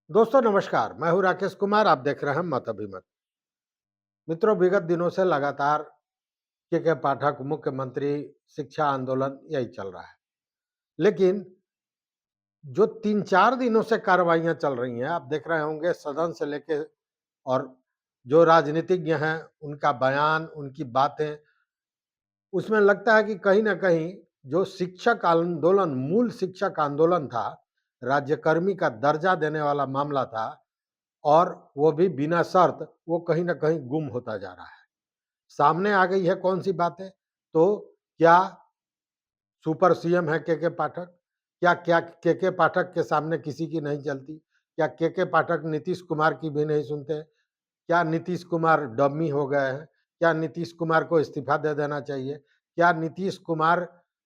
दोस्तों नमस्कार, मैं हूं राकेश कुमार। आप देख रहे हैं मत अभिमत। मित्रों, विगत दिनों से लगातार के पाठक मुख्यमंत्री शिक्षा आंदोलन यही चल रहा है। लेकिन जो 3-4 दिनों से कार्रवाइयां चल रही हैं, आप देख रहे होंगे सदन से लेके और जो राजनीतिज्ञ हैं उनका बयान, उनकी बातें, उसमें लगता है कि कहीं न कहीं जो शिक्षक आंदोलन, मूल शिक्षक आंदोलन था, राज्यकर्मी का दर्जा देने वाला मामला था और वो भी बिना शर्त, वो कहीं न कहीं गुम होता जा रहा है। सामने आ गई है कौन-सी बातें? तो क्या सुपर सीएम है के पाठक? क्या के पाठक के सामने किसी की नहीं चलती? क्या के पाठक नीतीश कुमार की भी नहीं सुनते? क्या नीतीश कुमार डम्मी हो गए हैं? क्या नीतीश कुमार को इस्तीफा दे देना चाहिए? क्या नीतीश कुमार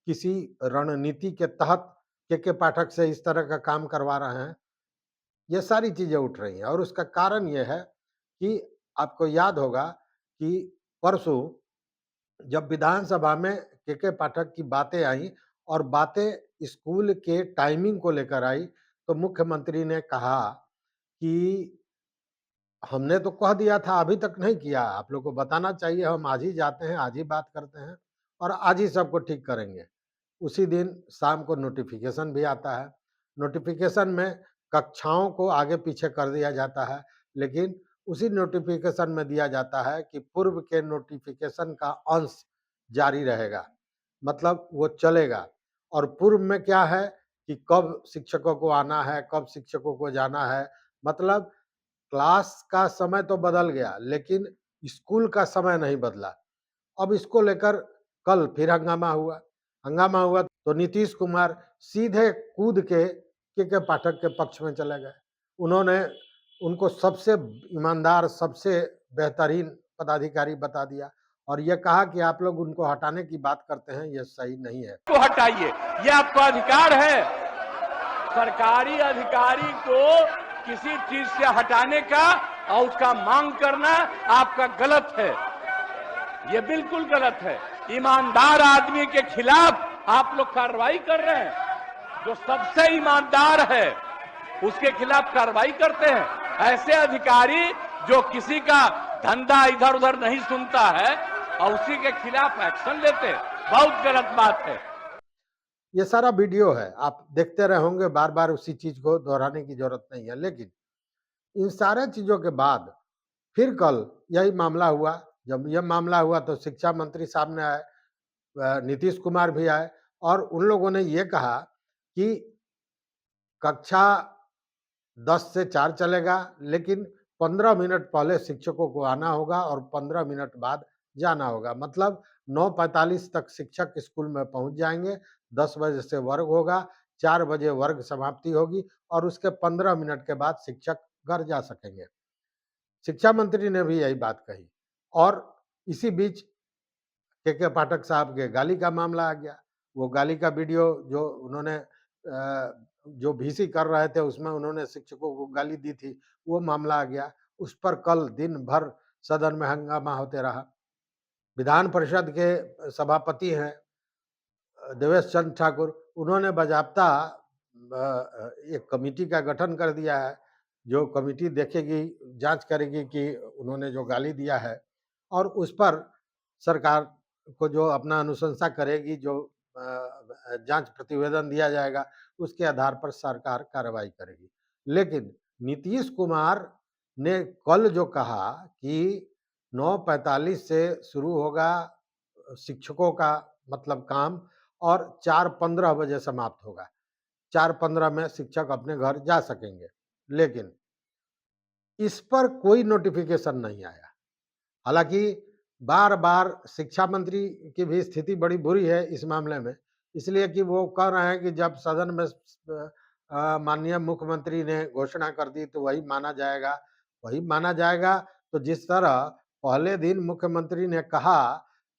किसी रणनीति के तहत के पाठक से इस तरह का काम करवा रहे हैं? ये सारी चीज़ें उठ रही हैं और उसका कारण ये है कि आपको याद होगा कि परसों जब विधानसभा में के पाठक की बातें आई और बातें स्कूल के टाइमिंग को लेकर आई, तो मुख्यमंत्री ने कहा कि हमने तो कह दिया था, अभी तक नहीं किया, आप लोग को बताना चाहिए, हम आज ही जाते हैं, आज ही बात करते हैं और आज ही सबको ठीक करेंगे। उसी दिन शाम को नोटिफिकेशन भी आता है। नोटिफिकेशन में कक्षाओं को आगे पीछे कर दिया जाता है, लेकिन उसी नोटिफिकेशन में दिया जाता है कि पूर्व के नोटिफिकेशन का अंश जारी रहेगा, मतलब वो चलेगा। और पूर्व में क्या है कि कब शिक्षकों को आना है, कब शिक्षकों को जाना है, मतलब क्लास का समय तो बदल गया, लेकिन स्कूल का समय नहीं बदला। अब इसको लेकर कल फिर हंगामा हुआ। हंगामा हुआ तो नीतीश कुमार सीधे कूद के पाठक के पक्ष में चले गए। उन्होंने उनको सबसे ईमानदार, सबसे बेहतरीन पदाधिकारी बता दिया और ये कहा कि आप लोग उनको हटाने की बात करते हैं, ये सही नहीं है। को हटाइए, ये आपका अधिकार है। सरकारी अधिकारी को किसी चीज से हटाने का और उसका मांग करना आपका गलत है। ये बिल्कुल गलत है। ईमानदार आदमी के खिलाफ आप लोग कार्रवाई कर रहे हैं। जो सबसे ईमानदार है उसके खिलाफ कार्रवाई करते हैं। ऐसे अधिकारी जो किसी का धंधा इधर उधर नहीं सुनता है और उसी के खिलाफ एक्शन लेते हैं, बहुत गलत बात है। ये सारा वीडियो है, आप देखते रहे होंगे, बार-बार उसी चीज़ को दोहराने की ज़रूरत नहीं है। लेकिन इन सारे चीज़ों के बाद फिर कल यही मामला हुआ। जब यह मामला हुआ तो शिक्षा मंत्री सामने आए, नीतीश कुमार भी आए और उन लोगों ने ये कहा कि कक्षा 10 से 4 चलेगा, लेकिन 15 मिनट पहले शिक्षकों को आना होगा और 15 मिनट बाद जाना होगा। मतलब 9:45 तक शिक्षक स्कूल में पहुंच जाएंगे, 10 बजे से वर्ग होगा, 4 बजे वर्ग समाप्ति होगी और उसके 15 मिनट के बाद शिक्षक घर जा सकेंगे। शिक्षा मंत्री ने भी यही बात कही और इसी बीच के पाठक साहब के गाली का मामला आ गया। वो गाली का वीडियो जो उन्होंने जो वीसी कर रहे थे उसमें उन्होंने शिक्षकों को गाली दी थी, वो मामला आ गया। उस पर कल दिन भर सदन में हंगामा होते रहा। विधान परिषद के सभापति हैं देवेश चंद्र ठाकुर, उन्होंने बाज़ाब्ता एक कमिटी का गठन कर दिया है, जो कमिटी देखेगी, जाँच करेगी कि उन्होंने जो गाली दिया है और उस पर सरकार को जो अपना अनुशंसा करेगी, जो जाँच प्रतिवेदन दिया जाएगा, उसके आधार पर सरकार कार्रवाई करेगी। लेकिन नीतीश कुमार ने कल जो कहा कि 9:45 से शुरू होगा शिक्षकों का मतलब काम और 4:15 बजे समाप्त होगा। 4:15 में शिक्षक अपने घर जा सकेंगे। लेकिन इस पर कोई नोटिफ़िकेशन नहीं आया। हालाँकि बार-बार शिक्षा मंत्री की भी स्थिति बड़ी बुरी है इस मामले में, इसलिए कि वो कह रहे हैं कि जब सदन में माननीय मुख्यमंत्री ने घोषणा कर दी तो वही माना जाएगा। वही माना जाएगा तो जिस तरह पहले दिन मुख्यमंत्री ने कहा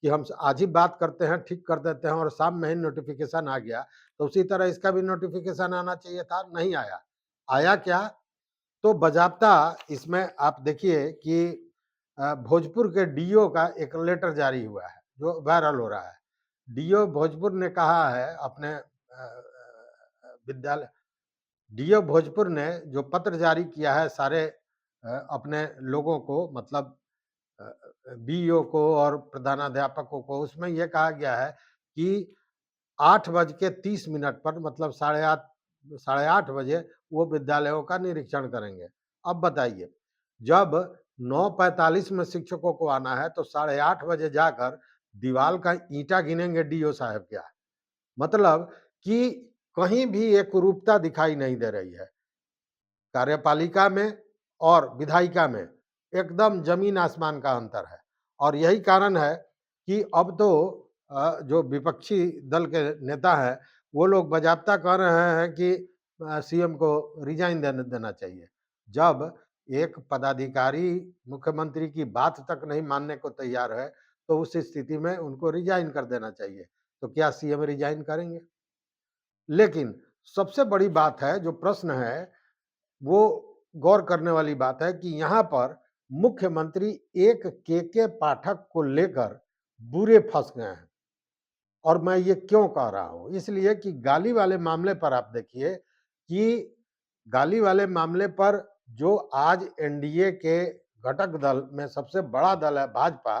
कि हम आज ही बात करते हैं, ठीक कर देते हैं और शाम में ही नोटिफ़िकेशन आ गया, तो उसी तरह इसका भी नोटिफ़िकेशन आना चाहिए था, नहीं आया। आया क्या? तो बाज़ाब्ता इसमें आप देखिए कि भोजपुर के डीओ का एक लेटर जारी हुआ है, जो वायरल हो रहा है। डीओ भोजपुर ने कहा है अपने विद्यालय डीओ भोजपुर ने जो पत्र जारी किया है सारे अपने लोगों को, मतलब बीईओ को और प्रधानाध्यापकों को, उसमें यह कहा गया है कि 8:30 पर, मतलब 8:30 बजे वो विद्यालयों का निरीक्षण करेंगे। अब बताइए, जब 9:45 में शिक्षकों को आना है तो 8:30 बजे जाकर दीवार का ईंटा गिनेंगे डीओ साहब क्या? मतलब कि कहीं भी एकरूपता दिखाई नहीं दे रही है। कार्यपालिका में और विधायिका में एकदम जमीन आसमान का अंतर है, और यही कारण है कि अब तो जो विपक्षी दल के नेता हैं वो लोग बजाबता कह रहे हैं कि सीएम को रिजाइन देना चाहिए। जब एक पदाधिकारी मुख्यमंत्री की बात तक नहीं मानने को तैयार है तो उस स्थिति में उनको रिजाइन कर देना चाहिए। तो क्या सीएम रिजाइन करेंगे? लेकिन सबसे बड़ी बात है, जो प्रश्न है वो गौर करने वाली बात है कि यहाँ पर मुख्यमंत्री एक के पाठक को लेकर बुरे फंस गए हैं। और मैं ये क्यों कह रहा हूं? इसलिए कि गाली वाले मामले पर आप देखिए कि गाली वाले मामले पर जो आज एनडीए के घटक दल में सबसे बड़ा दल है भाजपा,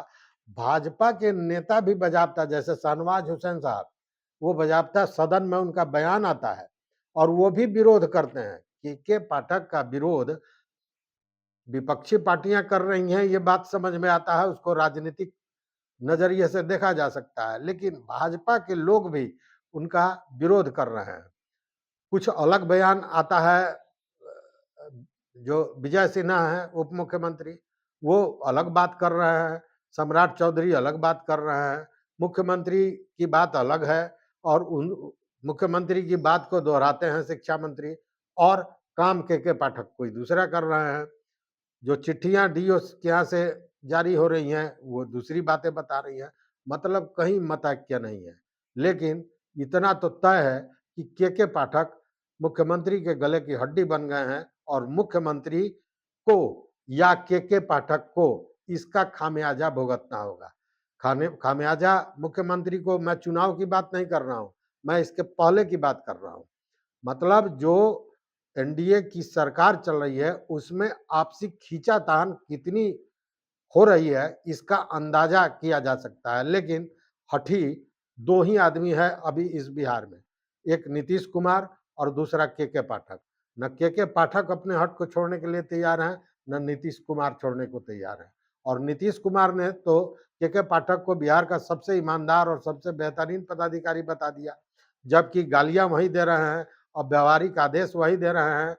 भाजपा के नेता भी बजाबता, जैसे शाहनवाज हुसैन साहब, वो बजाबता सदन में उनका बयान आता है और वो भी विरोध करते हैं। के पाठक का विरोध विपक्षी पार्टियां कर रही हैं, ये बात समझ में आता है, उसको राजनीतिक नजरिए से देखा जा सकता है, लेकिन भाजपा के लोग भी उनका विरोध कर रहे हैं। कुछ अलग बयान आता है, जो विजय सिन्हा है उप मुख्यमंत्री, वो अलग बात कर रहे हैं, सम्राट चौधरी अलग बात कर रहे हैं, मुख्यमंत्री की बात अलग है, और उन मुख्यमंत्री की बात को दोहराते हैं शिक्षा मंत्री, और काम के पाठक कोई दूसरा कर रहे हैं। जो चिट्ठियां डीओ के यहाँ से जारी हो रही हैं वो दूसरी बातें बता रही हैं। मतलब कहीं मतैक्य नहीं है। लेकिन इतना तो तय है कि के पाठक मुख्यमंत्री के गले की हड्डी बन गए हैं, और मुख्यमंत्री को या के पाठक को इसका खामियाजा भुगतना होगा। खामियाजा मुख्यमंत्री को, मैं चुनाव की बात नहीं कर रहा हूं, मैं इसके पहले की बात कर रहा हूं। मतलब जो एनडीए की सरकार चल रही है उसमें आपसी खींचातान कितनी हो रही है इसका अंदाजा किया जा सकता है। लेकिन हठी दो ही आदमी है अभी इस बिहार में, एक नीतीश कुमार और दूसरा के पाठक। न के पाठक अपने हट को छोड़ने के लिए तैयार हैं, न नीतीश कुमार छोड़ने को तैयार है। और नीतीश कुमार ने तो के पाठक को बिहार का सबसे ईमानदार और सबसे बेहतरीन पदाधिकारी बता दिया, जबकि गालियां वही दे रहे हैं और व्यवहारिक आदेश वही दे रहे हैं।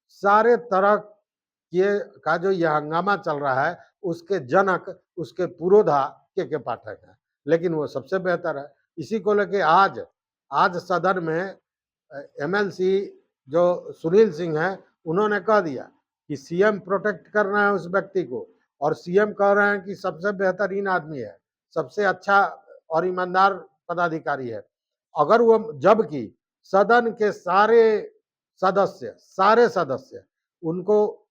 सारे तरह के का जो यह हंगामा चल रहा है उसके जनक, उसके पुरोधा के पाठक हैं, लेकिन वो सबसे बेहतर है। इसी को लेके आज सदन में एमएलसी जो सुनील सिंह है उन्होंने कह दिया कि सीएम प्रोटेक्ट कर रहे हैं उस व्यक्ति को, और सीएम कह रहे हैं कि सबसे बेहतरीन आदमी है, सबसे अच्छा और ईमानदार पदाधिकारी है। अगर वो, जबकि सदन के सारे सदस्य उनको,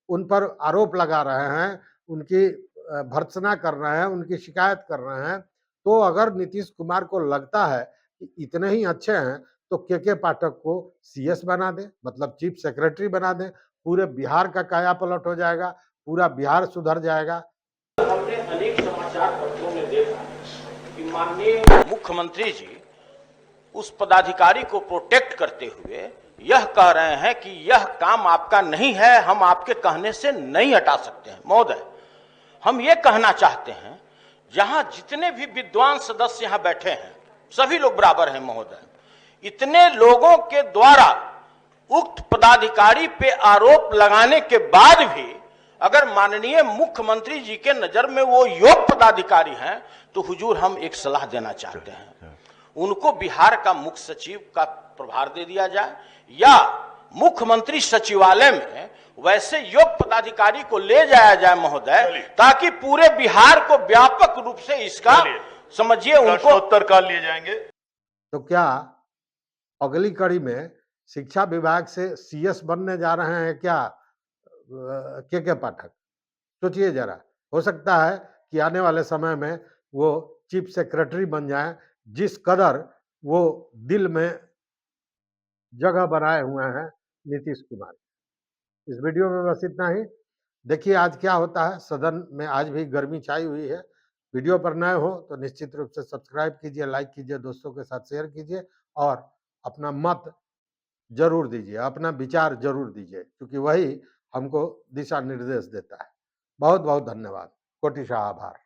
उन पर आरोप लगा रहे हैं, उनकी भर्त्सना कर रहे हैं, उनकी शिकायत कर रहे हैं, तो अगर नीतीश कुमार को लगता है कि इतने ही अच्छे हैं तो के पाठक को सीएस बना दे, मतलब चीफ सेक्रेटरी बना दे, पूरे बिहार का काया पलट हो जाएगा, पूरा बिहार सुधर जाएगा। हमने अनेक समाचार पत्रों में देखा कि माननीय मुख्यमंत्री जी उस पदाधिकारी को प्रोटेक्ट करते हुए यह कह रहे हैं कि यह काम आपका नहीं है, हम आपके कहने से नहीं हटा सकते हैं। महोदय, हम ये कहना चाहते हैं, जहां जितने भी विद्वान सदस्य यहां बैठे हैं सभी लोग बराबर हैं महोदय। इतने लोगों के द्वारा उक्त पदाधिकारी पे आरोप लगाने के बाद भी अगर माननीय मुख्यमंत्री जी के नजर में वो योग्य पदाधिकारी हैं तो हुजूर हम एक सलाह देना चाहते हैं, उनको बिहार का मुख्य सचिव का प्रभार दे दिया जाए, या मुख्यमंत्री सचिवालय में वैसे योग्य पदाधिकारी को ले जाया जाए महोदय, ताकि पूरे बिहार को व्यापक रूप से इसका समझिए उनको उत्तर काल लिए जाएंगे। तो क्या अगली कड़ी में शिक्षा विभाग से सीएस बनने जा रहे हैं क्या के पाठक? सोचिए जरा, हो सकता है कि आने वाले समय में वो चीफ सेक्रेटरी बन जाए, जिस कदर वो दिल में जगह बनाए हुए हैं नीतीश कुमार। इस वीडियो में बस इतना ही। देखिए आज क्या होता है, सदन में आज भी गर्मी छाई हुई है। वीडियो पर नए हो तो निश्चित रूप से सब्सक्राइब कीजिए, लाइक कीजिए, दोस्तों के साथ शेयर कीजिए और अपना मत जरूर दीजिए, अपना विचार जरूर दीजिए, क्योंकि वही हमको दिशा निर्देश देता है। बहुत बहुत धन्यवाद, कोटि आभार।